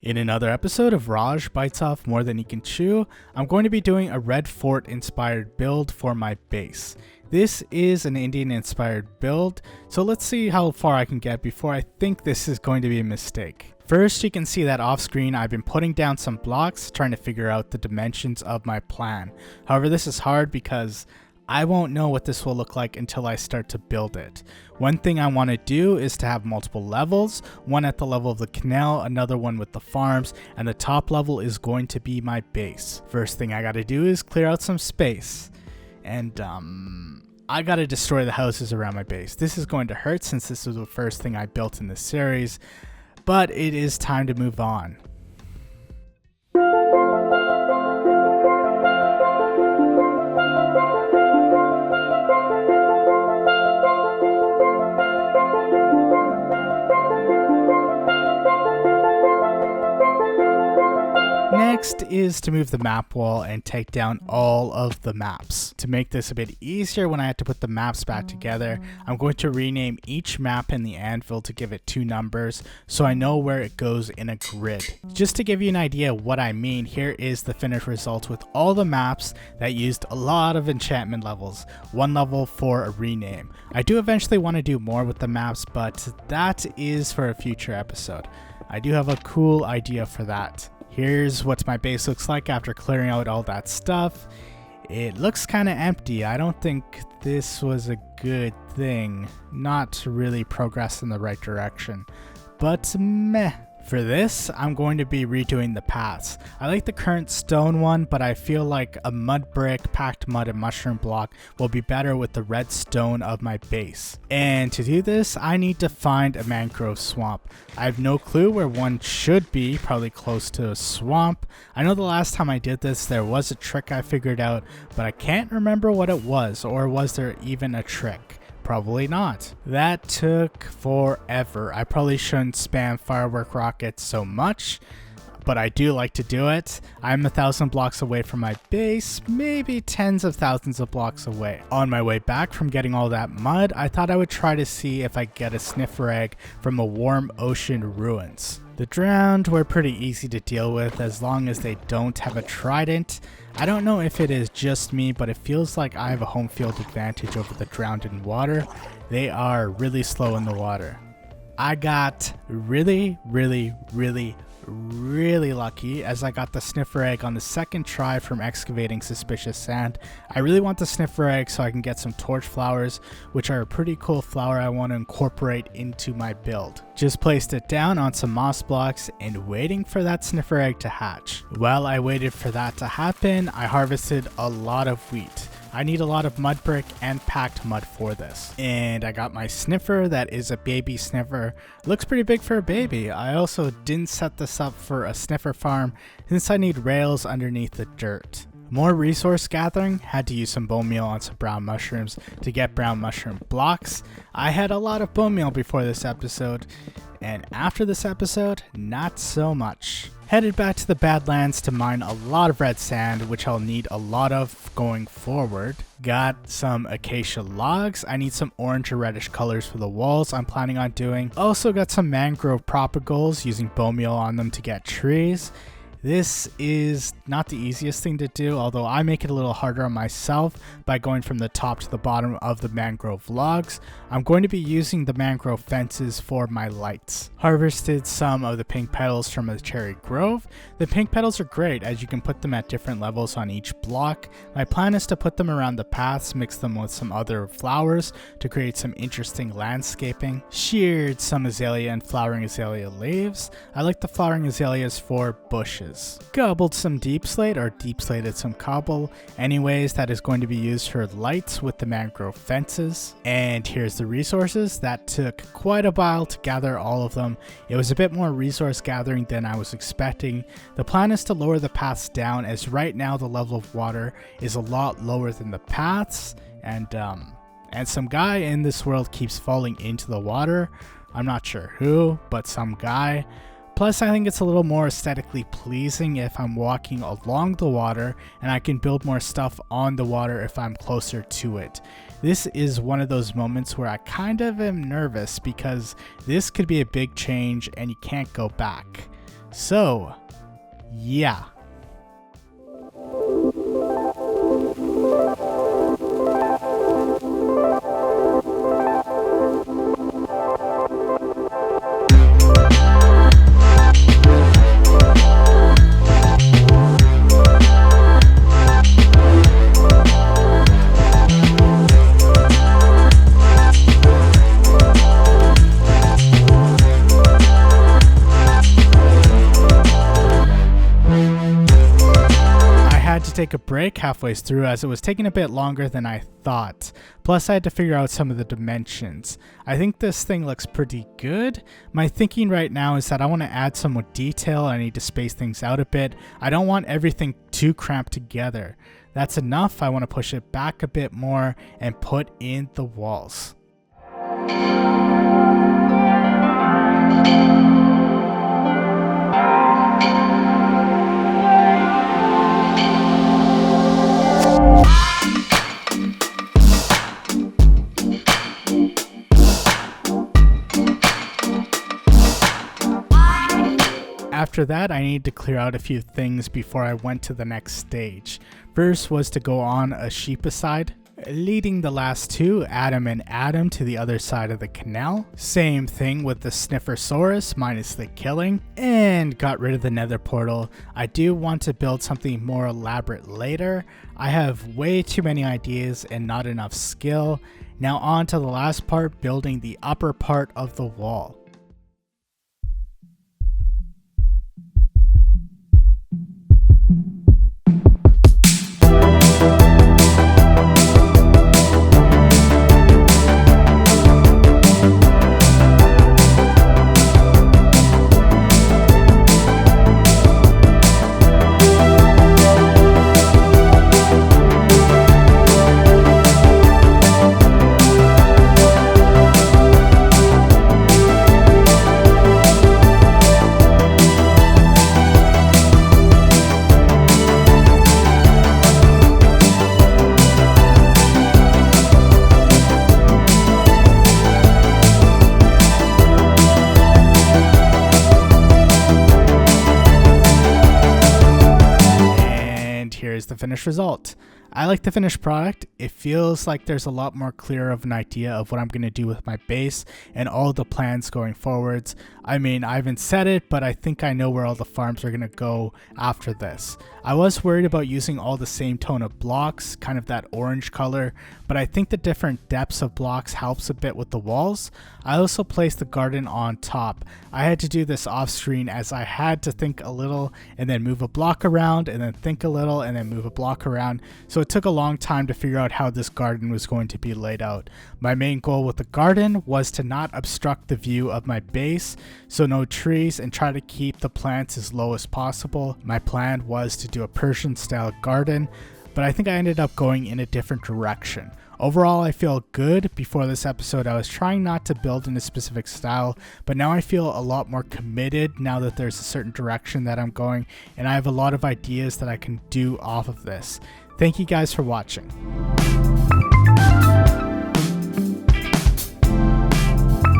In another episode of Raj Bites Off More Than He Can Chew, I'm going to be doing a Red Fort inspired build for my base. This is an Indian inspired build, so let's see how far I can get before I think this is going to be a mistake. First, you can see that off screen I've been putting down some blocks trying to figure out the dimensions of my plan. However, this is hard because I won't know what this will look like until I start to build it. One thing I want to do is to have multiple levels, one at the level of the canal, another one with the farms, and the top level is going to be my base. First thing I gotta do is clear out some space. And I gotta destroy the houses around my base. This is going to hurt since this was the first thing I built in this series, but it is time to move on. Next is to move the map wall and take down all of the maps. To make this a bit easier when I have to put the maps back together, I'm going to rename each map in the anvil to give it 2 numbers so I know where it goes in a grid. Just to give you an idea of what I mean, here is the finished result with all the maps that used a lot of enchantment levels, 1 level for a rename. I do eventually want to do more with the maps, but that is for a future episode. I do have a cool idea for that. Here's what my base looks like after clearing out all that stuff. It looks kind of empty. I don't think this was a good thing. Not really progress in the right direction. But meh. For this, I'm going to be redoing the paths. I like the current stone one, but I feel like a mud brick, packed mud, and mushroom block will be better with the red stone of my base. And to do this, I need to find a mangrove swamp. I have no clue where one should be, probably close to a swamp. I know the last time I did this, there was a trick I figured out, but I can't remember what it was, or was there even a trick? Probably not. That took forever. I probably shouldn't spam firework rockets so much, but I do like to do it. I'm 1,000 blocks away from my base, maybe tens of thousands of blocks away. On my way back from getting all that mud, I thought I would try to see if I get a sniffer egg from the warm ocean ruins. The drowned were pretty easy to deal with as long as they don't have a trident. I don't know if it is just me, but it feels like I have a home field advantage over the drowned in water. They are really slow in the water. I got really lucky as I got the sniffer egg on the second try from excavating suspicious sand. I really want the sniffer egg so I can get some torch flowers, which are a pretty cool flower I want to incorporate into my build. Just placed it down on some moss blocks and waiting for that sniffer egg to hatch. While I waited for that to happen, I harvested a lot of wheat. I need a lot of mud brick and packed mud for this. And I got my sniffer that is a baby sniffer. Looks pretty big for a baby. I also didn't set this up for a sniffer farm since I need rails underneath the dirt. More resource gathering, had to use some bone meal on some brown mushrooms to get brown mushroom blocks. I had a lot of bone meal before this episode, and after this episode, not so much. Headed back to the Badlands to mine a lot of red sand, which I'll need a lot of going forward. Got some acacia logs. I need some orange or reddish colors for the walls I'm planning on doing. Also got some mangrove propagals, using bone meal on them to get trees. This is not the easiest thing to do, although I make it a little harder on myself by going from the top to the bottom of the mangrove logs. I'm going to be using the mangrove fences for my lights. Harvested some of the pink petals from the cherry grove. The pink petals are great as you can put them at different levels on each block. My plan is to put them around the paths, mix them with some other flowers to create some interesting landscaping. Sheared some azalea and flowering azalea leaves. I like the flowering azaleas for bushes. Gobbled some deep slate or deep slated some cobble. Anyways, that is going to be used for lights with the mangrove fences. And here's the resources. That took quite a while to gather all of them. It was a bit more resource gathering than I was expecting. The plan is to lower the paths down as right now the level of water is a lot lower than the paths, and some guy in this world keeps falling into the water. I'm not sure who, but some guy. Plus, I think it's a little more aesthetically pleasing if I'm walking along the water, and I can build more stuff on the water if I'm closer to it. This is one of those moments where I kind of am nervous because this could be a big change and you can't go back. So, yeah. To take a break halfway through as it was taking a bit longer than I thought. Plus I had to figure out some of the dimensions. I think this thing looks pretty good. My thinking right now is that I want to add some more detail. I need to space things out a bit. I don't want everything too cramped together. That's enough. I want to push it back a bit more and put in the walls. After that, I needed to clear out a few things before I went to the next stage. First was to go on a sheep side, leading the last two, Adam and Adam, to the other side of the canal. Same thing with the Sniffersaurus minus the killing, and got rid of the nether portal. I do want to build something more elaborate later. I have way too many ideas and not enough skill. Now on to the last part, building the upper part of the wall. Here's the finished result. I like the finished product. It feels like there's a lot more clear of an idea of what I'm going to do with my base and all the plans going forwards. I mean, I haven't said it, but I think I know where all the farms are going to go after this. I was worried about using all the same tone of blocks, kind of that orange color, but I think the different depths of blocks helps a bit with the walls. I also placed the garden on top. I had to do this off screen as I had to think a little and then move a block around and then think a little and then move a block around. So it took a long time to figure out how this garden was going to be laid out. My main goal with the garden was to not obstruct the view of my base, so no trees, and try to keep the plants as low as possible. My plan was to do a Persian style garden, but I think I ended up going in a different direction. Overall, I feel good. Before this episode, I was trying not to build in a specific style, but now I feel a lot more committed now that there's a certain direction that I'm going, and I have a lot of ideas that I can do off of this. Thank you guys for watching.